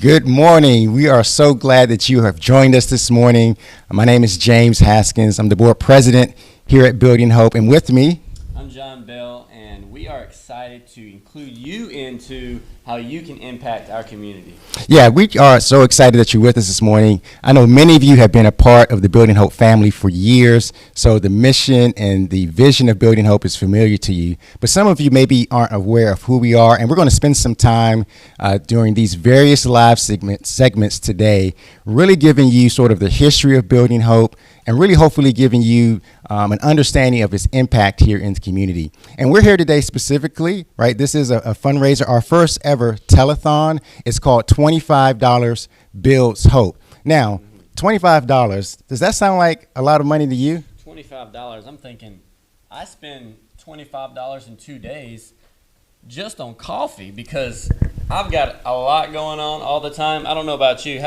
Good morning. We are so glad that you have joined us this morning. My name is James Haskins. I'm the board president here at Building Hope, and with me, I'm John Bell, and we are excited to include you into how you can impact our community. Yeah, we are so excited that you're with us this morning. I know many of you have been a part of the Building Hope family for years, so the mission and the vision of Building Hope is familiar to you. But some of you maybe aren't aware of who we are, and we're going to spend some time during these various live segments today, really giving you sort of the history of Building Hope, and really hopefully giving you an understanding of its impact here in the community. And we're here today specifically, right? This is a fundraiser, our first ever telethon. It's called $25 Builds Hope. Now, $25, does that sound like a lot of money to you? $25, I'm thinking, I spend $25 in 2 days just on coffee because I've got a lot going on all the time. I don't know about you.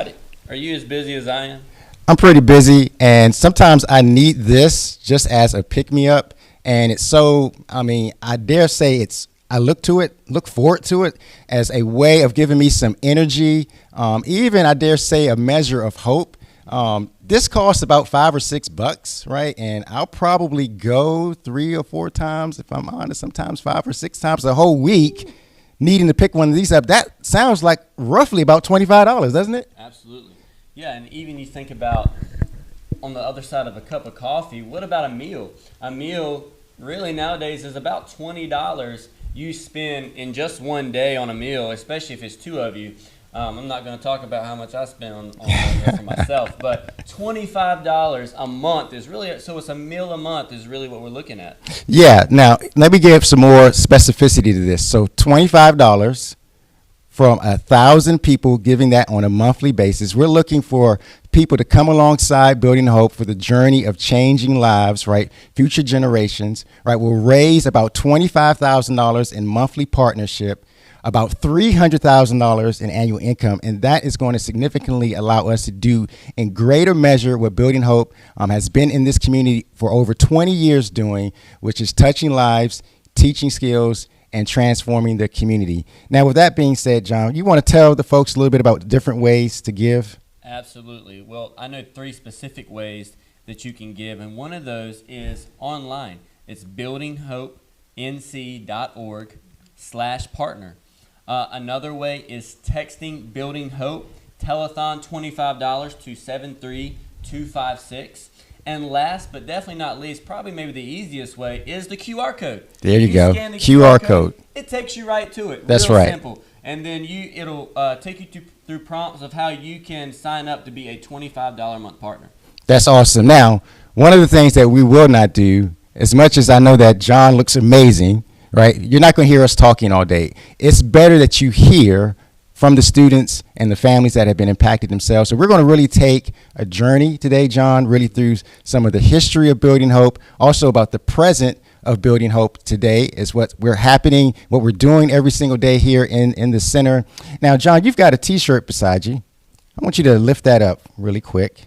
Are you as busy as I am? I'm pretty busy, and sometimes I need this just as a pick-me-up, and it's so, I dare say I look forward to it as a way of giving me some energy, even I dare say a measure of hope. This costs about $5 or $6, right? And I'll probably go 3 or 4 times, if I'm honest, sometimes 5 or 6 times a whole week, needing to pick one of these up. That sounds like roughly about $25, doesn't it? Absolutely. Yeah, and even you think about on the other side of a cup of coffee, what about a meal? A meal really nowadays is about $20 you spend in just one day on a meal, especially if it's 2 of you. I'm not going to talk about how much I spend on a meal for myself, but $25 a month is really, so it's a meal a month is really what we're looking at. Yeah, now let me give some more specificity to this. So $25 from 1,000 people giving that on a monthly basis. We're looking for people to come alongside Building Hope for the journey of changing lives, right? Future generations, right? We'll raise about $25,000 in monthly partnership, about $300,000 in annual income, and that is going to significantly allow us to do in greater measure what Building Hope has been in this community for over 20 years doing, which is touching lives, teaching skills, and transforming the community. Now, with that being said, John, you want to tell the folks a little bit about different ways to give? Absolutely. Well, I know 3 specific ways that you can give, and one of those is online. It's buildinghopenc.org/partner. Another way is texting Building Hope, Telethon $25 to 73256. And last but definitely not least, probably maybe the easiest way is the QR code. There you go. Scan the QR code. It takes you right to it. That's real right. Simple. And then it'll take you through prompts of how you can sign up to be a $25 a month partner. That's awesome. Now, one of the things that we will not do, as much as I know that John looks amazing, right? You're not going to hear us talking all day. It's better that you hear from the students and the families that have been impacted themselves. So we're going to really take a journey today, John, really through some of the history of Building Hope, also about the present of Building Hope today is what we're doing every single day here in the center. Now, John, you've got a T-shirt beside you. I want you to lift that up really quick.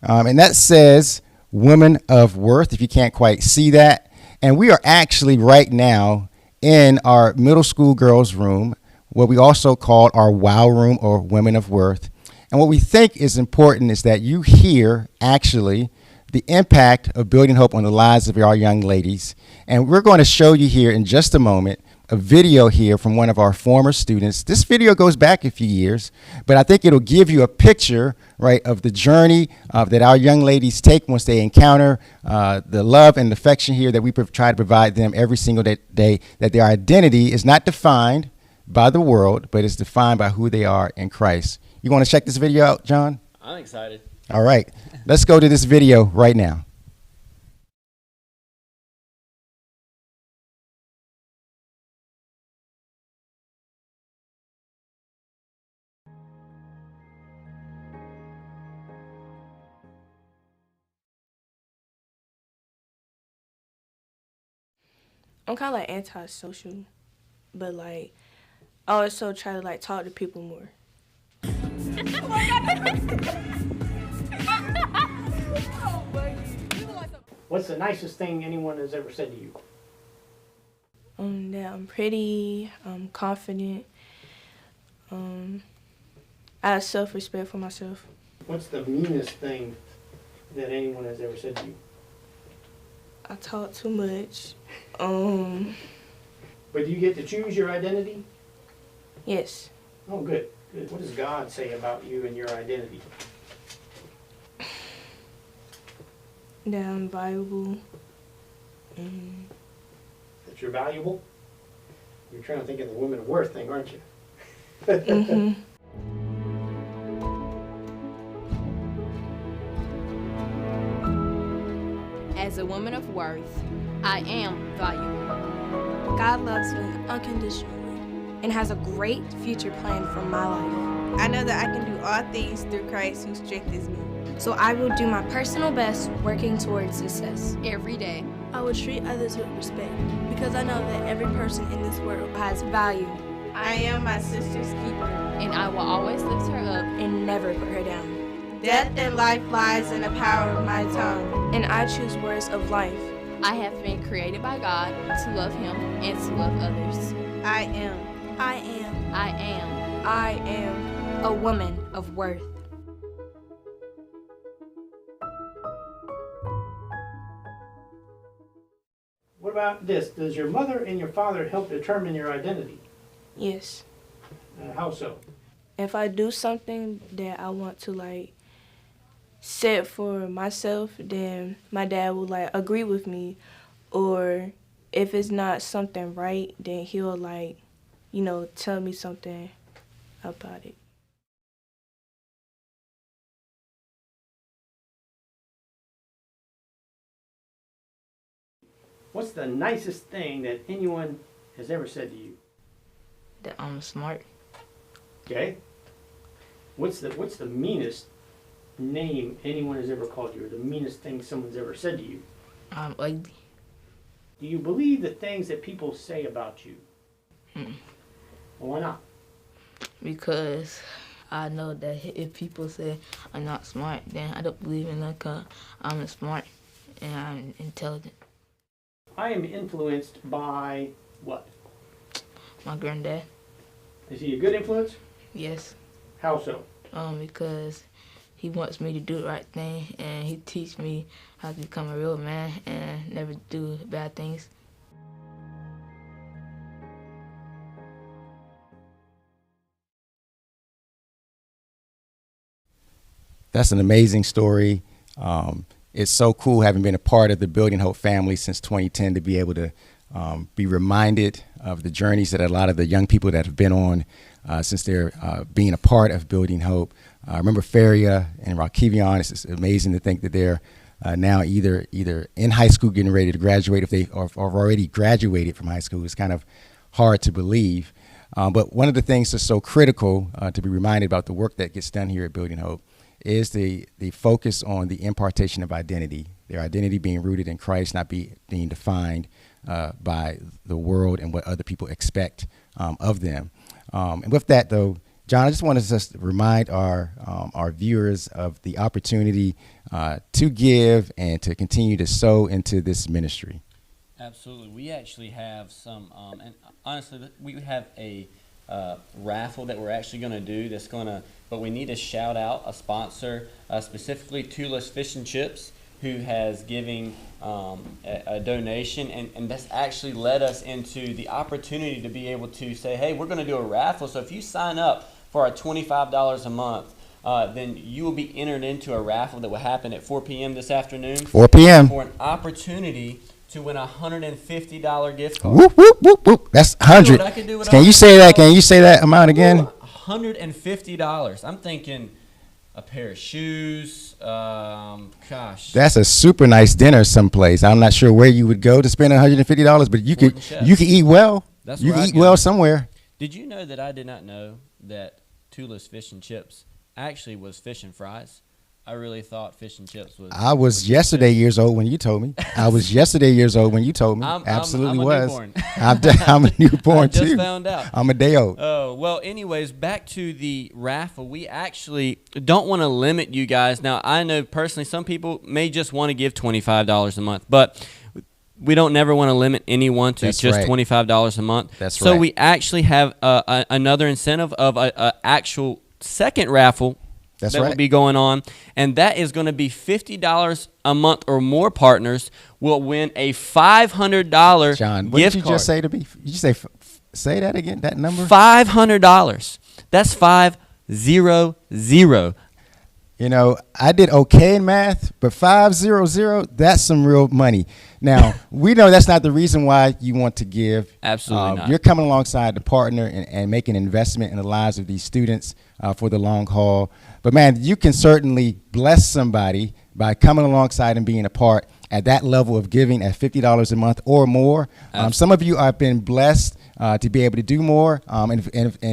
And that says Women of Worth, if you can't quite see that. And we are actually right now in our middle school girls' room, what we also call our WOW room or Women of Worth. And what we think is important is that you hear actually the impact of Building Hope on the lives of our young ladies. And we're going to show you here in just a moment a video here from one of our former students. This video goes back a few years, but I think it'll give you a picture, right, of the journey that our young ladies take once they encounter the love and affection here that we try to provide them every single day, that their identity is not defined by the world, but it's defined by who they are in Christ. You want to check this video out, John? I'm excited. All right. Let's go to this video right now. I'm kind of like antisocial, but like I also try to like talk to people more. What's the nicest thing anyone has ever said to you? That I'm pretty, confident, I have self-respect for myself. What's the meanest thing that anyone has ever said to you? I talk too much. But do you get to choose your identity? Yes. Oh, good. Good. What does God say about you and your identity? That I'm valuable. That you're valuable? You're trying to think of the woman of worth thing, aren't you? Mm-hmm. As a woman of worth, I am valuable. God loves me unconditionally and has a great future plan for my life. I know that I can do all things through Christ who strengthens me. So I will do my personal best working towards success. Every day, I will treat others with respect because I know that every person in this world has value I am my sister's keeper. and I will always lift her up. and never put her down. Death and life lies in the power of my tongue. And I choose words of life. I have been created by God to love Him and to love others. I am. I am. I am. I am a woman of worth. What about this? Does your mother and your father help determine your identity? Yes. How so? If I do something that I want to set for myself, then my dad will agree with me. Or if it's not something right, then he'll tell me something about it. What's the nicest thing that anyone has ever said to you? That I'm smart. Okay. What's the meanest name anyone has ever called you, or the meanest thing someone's ever said to you? I'm ugly. Do you believe the things that people say about you? Well, why not? Because I know that if people say I'm not smart, then I don't believe in that because I'm smart and I'm intelligent. I am influenced by what? My granddad, Is he a good influence? yes, How so? because he wants me to do the right thing and he teach me how to become a real man and never do bad things. That's an amazing story. It's so cool having been a part of the Building Hope family since 2010 to be able to be reminded of the journeys that a lot of the young people that have been on since they're being a part of Building Hope. I remember Faria and Rakivion. It's amazing to think that they're now either in high school getting ready to graduate, if they are already graduated from high school. It's kind of hard to believe. But one of the things that's so critical to be reminded about the work that gets done here at Building Hope is the focus on the impartation of identity, their identity being rooted in Christ, not being defined by the world and what other people expect of them. And with that, though, John, I just wanted us to remind our viewers of the opportunity to give and to continue to sow into this ministry. Absolutely. We actually have some, and honestly, we have a raffle that we're actually going to do that's going to, but we need to shout out a sponsor, specifically Tula's Fish and Chips, who has given a donation, and that's actually led us into the opportunity to be able to say, hey, we're going to do a raffle. So if you sign up for our $25 a month, then you will be entered into a raffle that will happen at 4 p.m. this afternoon. 4 p.m. For an opportunity to win a $150 gift card. Whoop, whoop, whoop, whoop. That's 100. Can you say that? Can you say that amount again? $150. I'm thinking a pair of shoes. Gosh. That's a super nice dinner someplace. I'm not sure where you would go to spend $150, but you could eat well. That's you where could I'd eat go. well somewhere. Did you know that I did not know that Tula's Fish and Chips actually was fish and fries? I really thought fish and chips was. I was yesterday years old when you told me. I was yesterday years old when you told me. Absolutely I'm a was. newborn. I'm a newborn I just too. found out. I'm a day old. Oh, well, anyways, back to the raffle. We actually don't want to limit you guys. Now, I know personally some people may just want to give $25 a month, but we don't never want to limit anyone to That's just right. $25 a month. That's so right. we actually have another incentive of a actual second raffle That's that right. will be going on, and that is going to be $50 a month or more partners will win a $500 John, what gift did you card. just say to me? Did you say say that again? That number? $500. That's 500. You know, I did okay in math, but 500, that's some real money. Now, we know that's not the reason why you want to give. Absolutely not. You're coming alongside the partner and making an investment in the lives of these students for the long haul. But, man, you can certainly bless somebody by coming alongside and being a part at that level of giving at $50 a month or more. Some of you have been blessed to be able to do more. And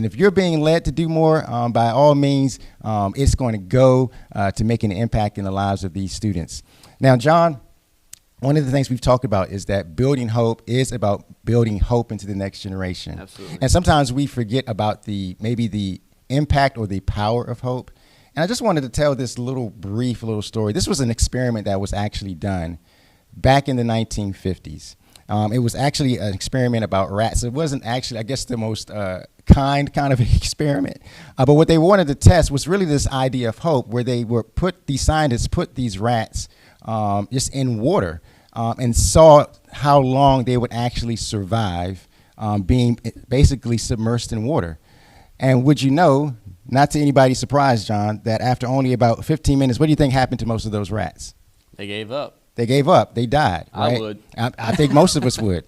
if you're being led to do more, by all means, it's going to go to making an impact in the lives of these students. Now, John, one of the things we've talked about is that building hope is about building hope into the next generation. Absolutely. And sometimes we forget about maybe the impact or the power of hope. And I just wanted to tell this brief little story. This was an experiment that was actually done back in the 1950s. It was actually an experiment about rats. It wasn't actually, I guess, the most kind of experiment. But what they wanted to test was really this idea of hope, where these scientists put these rats just in water and saw how long they would actually survive being basically submerged in water. And would you know, not to anybody's surprise, John, that after only about 15 minutes, what do you think happened to most of those rats? They gave up. They gave up. They died. Right? I would. I think most of us would.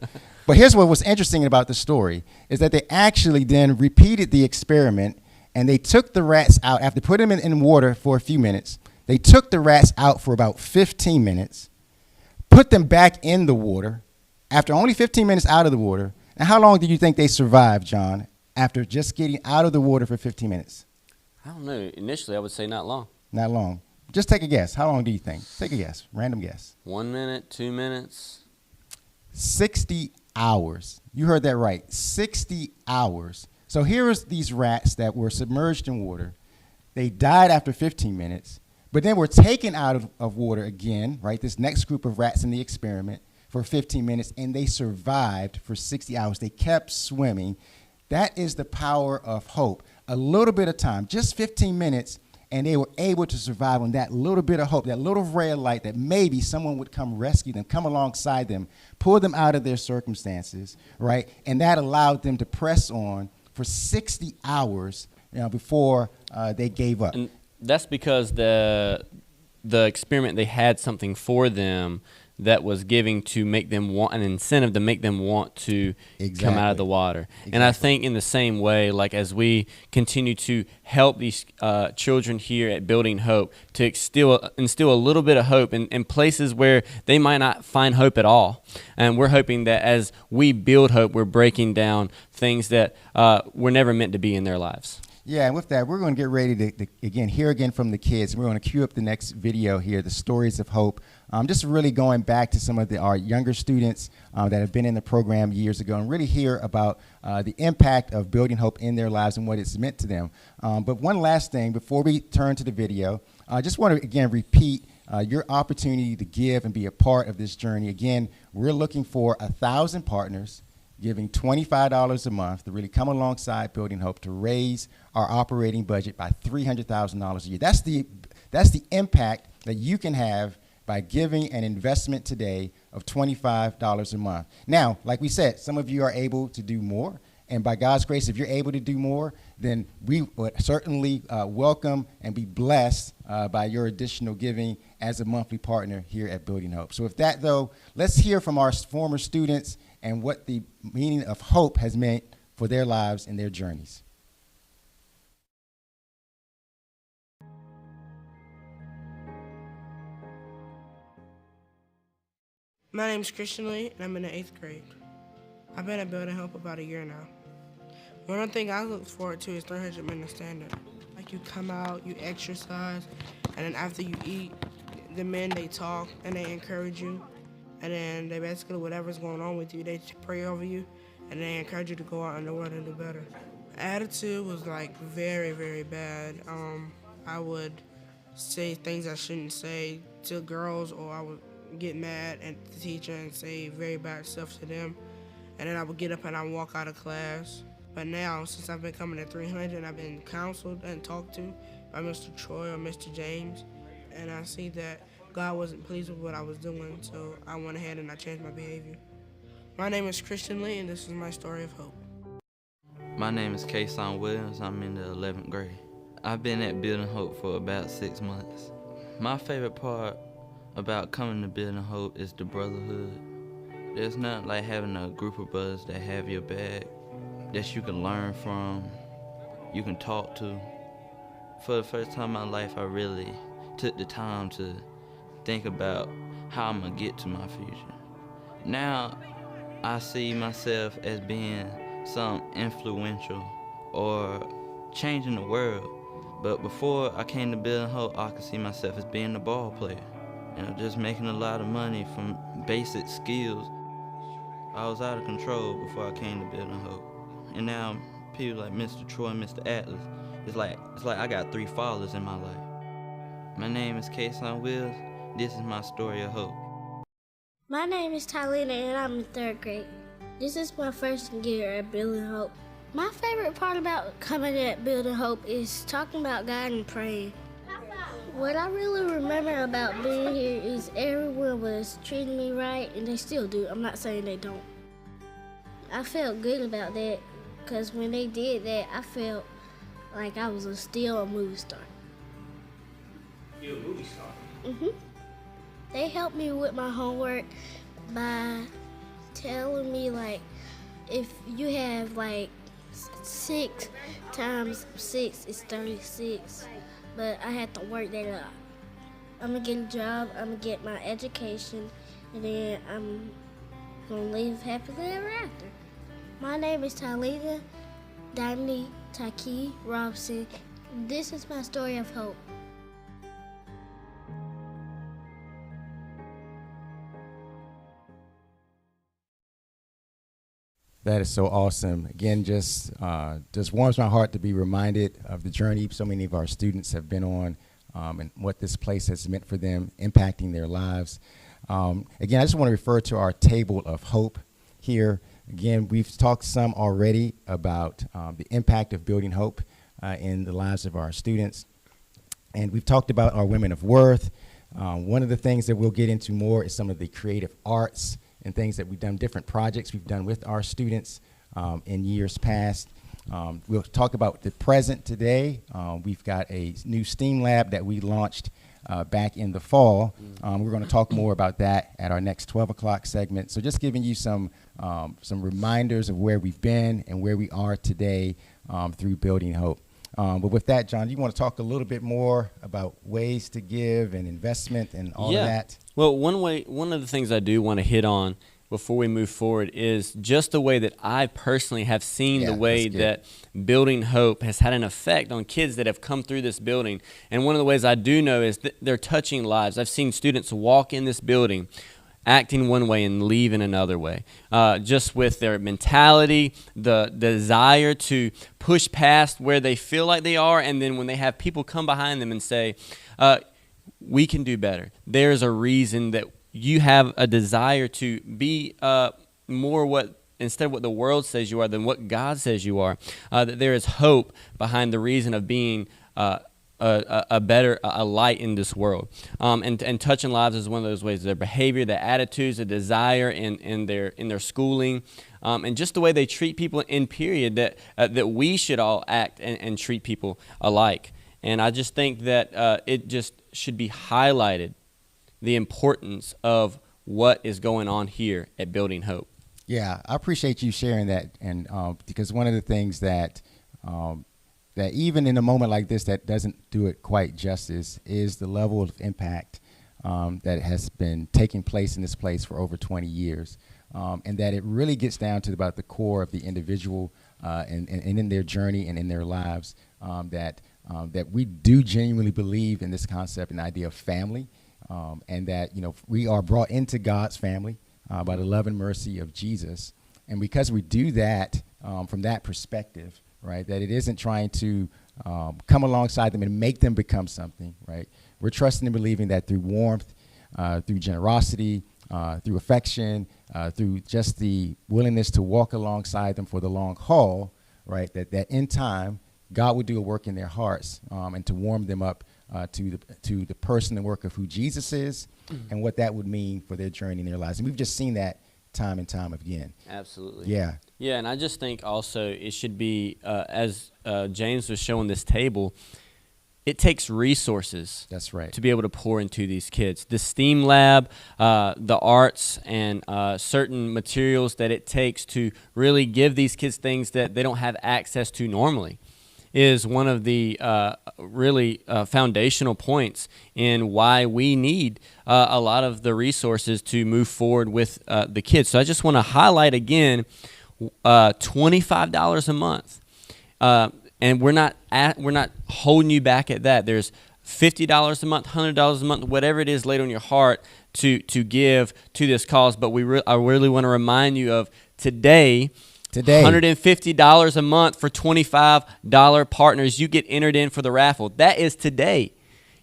But here's what was interesting about the story is that they actually then repeated the experiment, and they took the rats out after putting them in water for a few minutes. They took the rats out for about 15 minutes, put them back in the water after only 15 minutes out of the water. And how long do you think they survived, John, after just getting out of the water for 15 minutes? I don't know. Initially, I would say not long. Not long. Just take a guess. How long do you think? Take a guess. Random guess. 1 minute, 2 minutes. 60 hours. You heard that right. 60 hours. So here's these rats that were submerged in water. They died after 15 minutes, but then were taken out of water again, right? This next group of rats in the experiment for 15 minutes, and they survived for 60 hours. They kept swimming. That is the power of hope. A little bit of time, just 15 minutes, and they were able to survive on that little bit of hope, that little ray of light that maybe someone would come rescue them, come alongside them, pull them out of their circumstances, right? And that allowed them to press on for 60 hours before they gave up. And that's because the experiment, they had something for them that was giving to make them want an incentive to make them want to come out of the water. Exactly. And I think in the same way, like as we continue to help these children here at Building Hope to instill a little bit of hope in places where they might not find hope at all. And we're hoping that as we build hope, we're breaking down things that were never meant to be in their lives. Yeah, and with that, we're going to get ready to hear again from the kids. We're going to cue up the next video here, the Stories of Hope. Just really going back to some of our younger students that have been in the program years ago and really hear about the impact of building hope in their lives and what it's meant to them. But one last thing before we turn to the video, I just want to, again, repeat your opportunity to give and be a part of this journey. Again, we're looking for 1,000 partners giving $25 a month to really come alongside Building Hope to raise our operating budget by $300,000 a year. That's the impact that you can have by giving an investment today of $25 a month. Now, like we said, some of you are able to do more, and by God's grace, if you're able to do more, then we would certainly welcome and be blessed by your additional giving as a monthly partner here at Building Hope. So with that, though, let's hear from our former students and what the meaning of hope has meant for their lives and their journeys. My name is Christian Lee, and I'm in the 8th grade. I've been at Building Hope about a year now. One thing I look forward to is 300 minute stand-up. Like you come out, you exercise, and then after you eat, the men, they talk and they encourage you. And then they basically, whatever's going on with you, they pray over you, and they encourage you to go out in the world and do better. Attitude was like very, very bad. I would say things I shouldn't say to girls, or I would get mad at the teacher and say very bad stuff to them. And then I would get up and I would walk out of class. But now, since I've been coming to 300, I've been counseled and talked to by Mr. Troy or Mr. James, and I see that God wasn't pleased with what I was doing, so I went ahead and I changed my behavior. My name is Christian Lee, and this is my story of hope. My name is Kason Williams. I'm in the 11th grade. I've been at Building Hope for about 6 months. My favorite part about coming to Building Hope is the brotherhood. There's nothing like having a group of brothers that have your back, that you can learn from, you can talk to. For the first time in my life, I really took the time to think about how I'm gonna get to my future. Now, I see myself as being some influential or changing the world. But before I came to Building Hope, I could see myself as being a ball player. Just making a lot of money from basic skills. I was out of control before I came to Building Hope. And now people like Mr. Troy and Mr. Atlas, it's like I got 3 fathers in my life. My name is Kason Wills. This is my story of hope. My name is Tylena and I'm in 3rd grade. This is my first year at Building Hope. My favorite part about coming at Building Hope is talking about God and praying. What I really remember about being here is everyone was treating me right, and they still do. I'm not saying they don't. I felt good about that because when they did that, I felt like I was still a movie star. You're a movie star. They helped me with my homework by telling me, like, if you have, like, 6 times 6 is 36, but I had to work that out. I'm gonna get a job, I'm gonna get my education, and then I'm gonna live happily ever after. My name is Talita Dimney Taki Robson. This is my story of hope. That is so awesome. Again, just warms my heart to be reminded of the journey so many of our students have been on, and what this place has meant for them, impacting their lives. Again, I just want to refer to our table of hope here. Again, we've talked some already about the impact of building hope in the lives of our students. And we've talked about our women of worth. One of the things that we'll get into more is some of the creative arts and things that we've done, different projects we've done with our students in years past. We'll talk about the present today. We've got a new STEAM lab that we launched back in the fall. We're going to talk more about that at our next 12 o'clock segment. So just giving you some reminders of where we've been and where we are today through Building Hope. But with that, John, you want to talk a little bit more about ways to give and investment and all of that? Well, one of the things I do want to hit on before we move forward is just the way that I personally have seen the way that Building Hope has had an effect on kids that have come through this building. And one of the ways I do know is that they're touching lives. I've seen students walk in this building acting one way and leaving another way, just with their mentality, the desire to push past where they feel like they are, and then when they have people come behind them and say, we can do better. There's a reason that you have a desire to be more instead of what the world says you are than what God says you are, that there is hope behind the reason of being a light in this world. And touching lives is one of those ways. Their behavior, their attitudes, their desire in their schooling, and just the way they treat people in period, that we should all act and treat people alike. And I just think that it just should be highlighted, the importance of what is going on here at Building Hope. Yeah, I appreciate you sharing that, and because one of the things that even in a moment like this that doesn't do it quite justice is the level of impact that has been taking place in this place for over 20 years, and that it really gets down to about the core of the individual and in their journey and in their lives, that we do genuinely believe in this concept and idea of family, and that we are brought into God's family by the love and mercy of Jesus, and because we do that from that perspective, right, that it isn't trying to come alongside them and make them become something, right? We're trusting and believing that through warmth, through generosity, through affection, through just the willingness to walk alongside them for the long haul, right? That in time, God will do a work in their hearts and to warm them up to the person and work of who Jesus is and what that would mean for their journey in their lives. And we've just seen that time and time again. Absolutely. Yeah. Yeah, and I just think also it should be, as James was showing this table, it takes resources. That's right. To be able to pour into these kids. The STEAM lab, the arts, and certain materials that it takes to really give these kids things that they don't have access to normally is one of the really foundational points in why we need a lot of the resources to move forward with the kids. So I just want to highlight again, $25 a month. And we're not holding you back at that. There's $50 a month, $100 a month, whatever it is laid on your heart to give to this cause. But I really want to remind you of today, $150 a month for $25 partners. You get entered in for the raffle. That is today.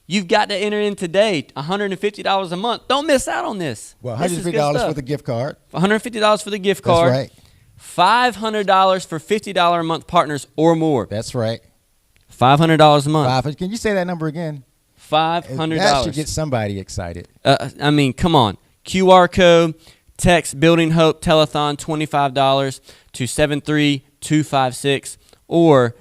You've got to enter in today, $150 a month. Don't miss out on this. Well, $150 for the gift card. $150 for the gift card. That's right. $500 for $50 a month partners or more. That's right. $500 a month. Can you say that number again? $500. That should get somebody excited. I mean, come on. QR code, text Building Hope Telethon, $25 to 73256, or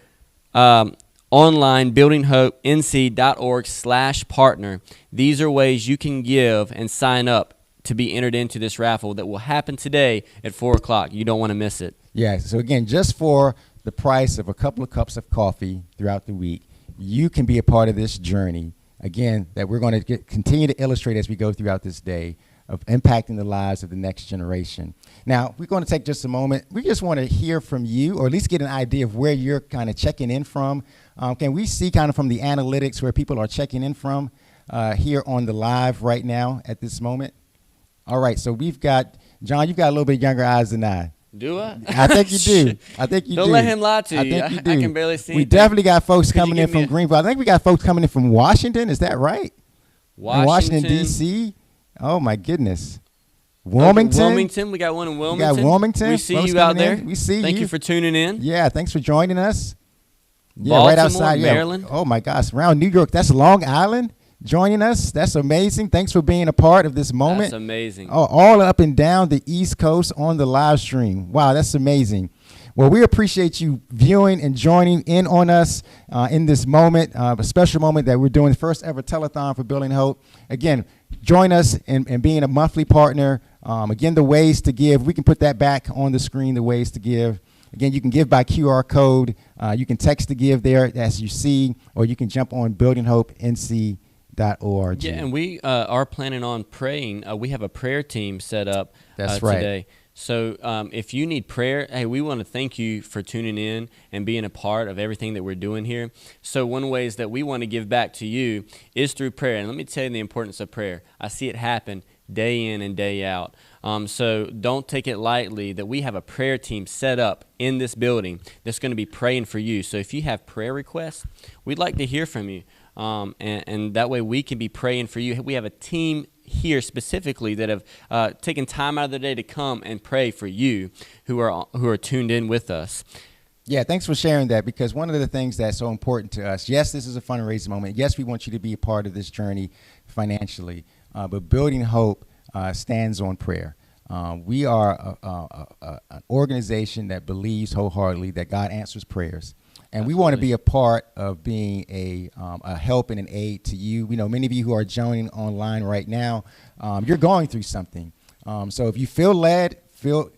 online buildinghopennc.org/partner. These are ways you can give and sign up to be entered into this raffle that will happen today at 4 o'clock. You don't want to miss it. Yeah, so again, just for the price of a couple of cups of coffee throughout the week, you can be a part of this journey, again, that we're going to continue to illustrate as we go throughout this day of impacting the lives of the next generation. Now, we're going to take just a moment. We just want to hear from you, or at least get an idea of where you're kind of checking in from. Can we see kind of from the analytics where people are checking in from here on the live right now at this moment? All right, so we've got, John, you've got a little bit younger eyes than I. Do I? I think you do. I think you do. Don't let him lie to you. I think you do. I can barely see We anything. definitely got folks coming in from Greenville. I think we got folks coming in from Washington. Is that right? Washington, D.C.? Oh, my goodness. Wilmington. Wilmington. We got one in Wilmington. We got Wilmington. We see folks you out coming in. there. We see you. Thank you for tuning in. Yeah, thanks for joining us. Baltimore, right outside. Maryland. Yeah. Oh, my gosh. Around New York. That's Long Island joining us. That's amazing. Thanks for being a part of this moment. That's amazing. Oh, all up and down the East Coast on the live stream. Wow, that's amazing. Well, we appreciate you viewing and joining in on us in this moment, a special moment that we're doing the first ever telethon for Building Hope. Again, join us in being a monthly partner. Again, the ways to give, we can put that back on the screen, the ways to give. Again, you can give by QR code. You can text to give there as you see, or you can jump on buildinghopennc.org. Yeah, and we are planning on praying. We have a prayer team set up That's right. today. So if you need prayer, hey, we want to thank you for tuning in and being a part of everything that we're doing here. So one of the ways that we want to give back to you is through prayer. And let me tell you the importance of prayer. I see it happen day in and day out. So don't take it lightly that we have a prayer team set up in this building that's going to be praying for you. So if you have prayer requests, we'd like to hear from you. And that way we can be praying for you. We have a team here specifically that have taken time out of their day to come and pray for you who are tuned in with us. Yeah, thanks for sharing that, because one of the things that's so important to us, yes, this is a fundraising moment. Yes, we want you to be a part of this journey financially, but Building Hope stands on prayer. We are an organization that believes wholeheartedly that God answers prayers. And we want to be a part of being a help and an aid to you. We know many of you who are joining online right now, you're going through something. So if you feel led,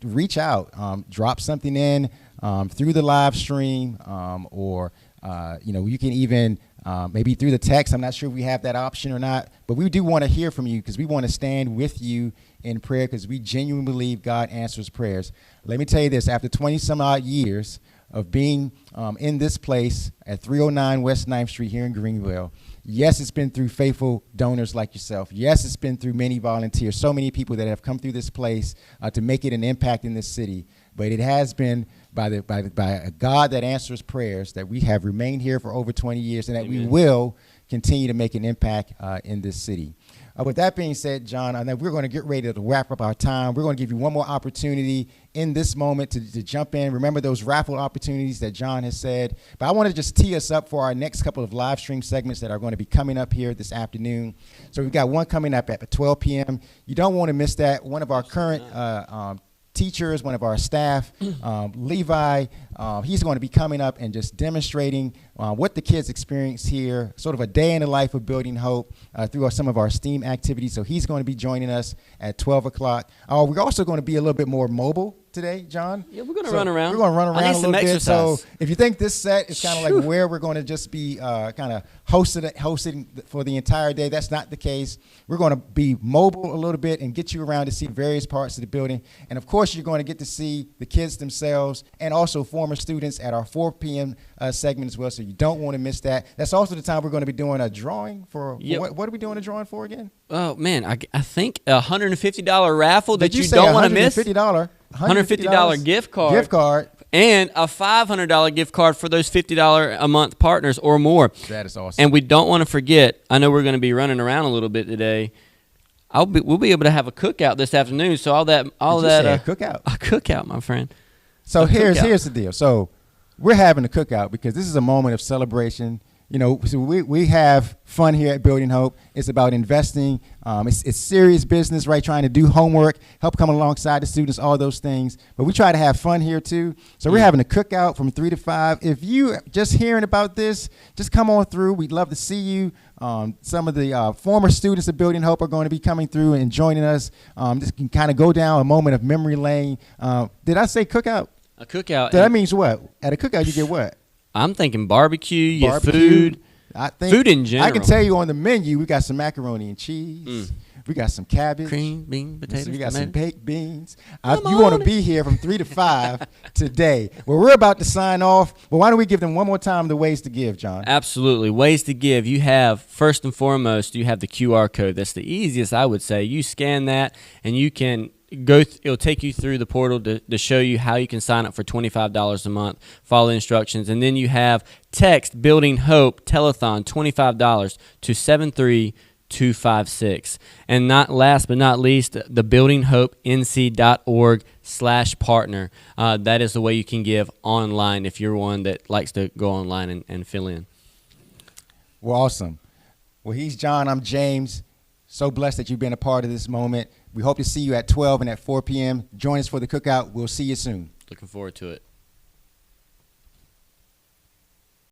reach out, drop something in through the live stream, or you can even maybe through the text. I'm not sure if we have that option or not, but we do want to hear from you, because we want to stand with you in prayer, because we genuinely believe God answers prayers. Let me tell you this: after 20 some odd years of being in this place at 309 West 9th Street here in Greenville, yes, it's been through faithful donors like yourself. Yes, it's been through many volunteers, so many people that have come through this place to make it an impact in this city. But it has been by a God that answers prayers that we have remained here for over 20 years, and that we will continue to make an impact in this city. With that being said, John, I know we're going to get ready to wrap up our time. We're going to give you one more opportunity in this moment to jump in. Remember those raffle opportunities that John has said. But I want to just tee us up for our next couple of live stream segments that are going to be coming up here this afternoon. So we've got one coming up at 12 p.m. You don't want to miss that. One of our current teachers, one of our staff, Levi, he's going to be coming up and just demonstrating what the kids experience here, sort of a day in the life of Building Hope through some of our STEAM activities. So he's going to be joining us at 12 o'clock. We're also going to be a little bit more mobile today, John. Yeah, we're going to run around. We're going to run around a little bit. Exercise. So if you think this set is kind of like where we're going to just be kind of hosting for the entire day, that's not the case. We're going to be mobile a little bit and get you around to see various parts of the building. And of course, you're going to get to see the kids themselves and also former students at our 4 p.m. Segment as well. So you don't want to miss that. That's also the time we're going to be doing a drawing for what are we doing a drawing for again? Oh man, I think a $150 raffle that Did you don't want to miss. $150 gift card. Gift card. And a $500 gift card for those $50 a month partners or more. That is awesome. And we don't want to forget, I know we're going to be running around a little bit today. We'll be able to have a cookout this afternoon. So a cookout. A cookout, my friend. So here's the deal. So we're having a cookout because this is a moment of celebration. You know, so we have fun here at Building Hope. It's about investing. It's serious business, right? Trying to do homework, help come alongside the students, all those things. But we try to have fun here too. So we're having a cookout from 3 to 5. If you just hearing about this, just come on through. We'd love to see you. Some of the former students of Building Hope are going to be coming through and joining us. Just can kind of go down a moment of memory lane. Did I say cookout? A cookout. That means what? At a cookout, you get what? I'm thinking barbecue, food. I think food in general. I can tell you on the menu, we got some macaroni and cheese. We got some cabbage. Cream, bean, potatoes. We got some baked beans. You want to be here from 3 to 5 today. Well, we're about to sign off. Well, why don't we give them one more time the ways to give, John? Absolutely. Ways to give. You have, first and foremost, you have the QR code. That's the easiest, I would say. You scan that, and you can it'll take you through the portal to show you how you can sign up for $25 a month. Follow the instructions. And then you have text Building Hope Telethon $25 to 73256. And last but not least, the buildinghopnc.org/partner. That is the way you can give online if you're one that likes to go online and fill in. Well, awesome. Well, he's John. I'm James. So blessed that you've been a part of this moment. We hope to see you at 12 and at 4 p.m. Join us for the cookout. We'll see you soon. Looking forward to it.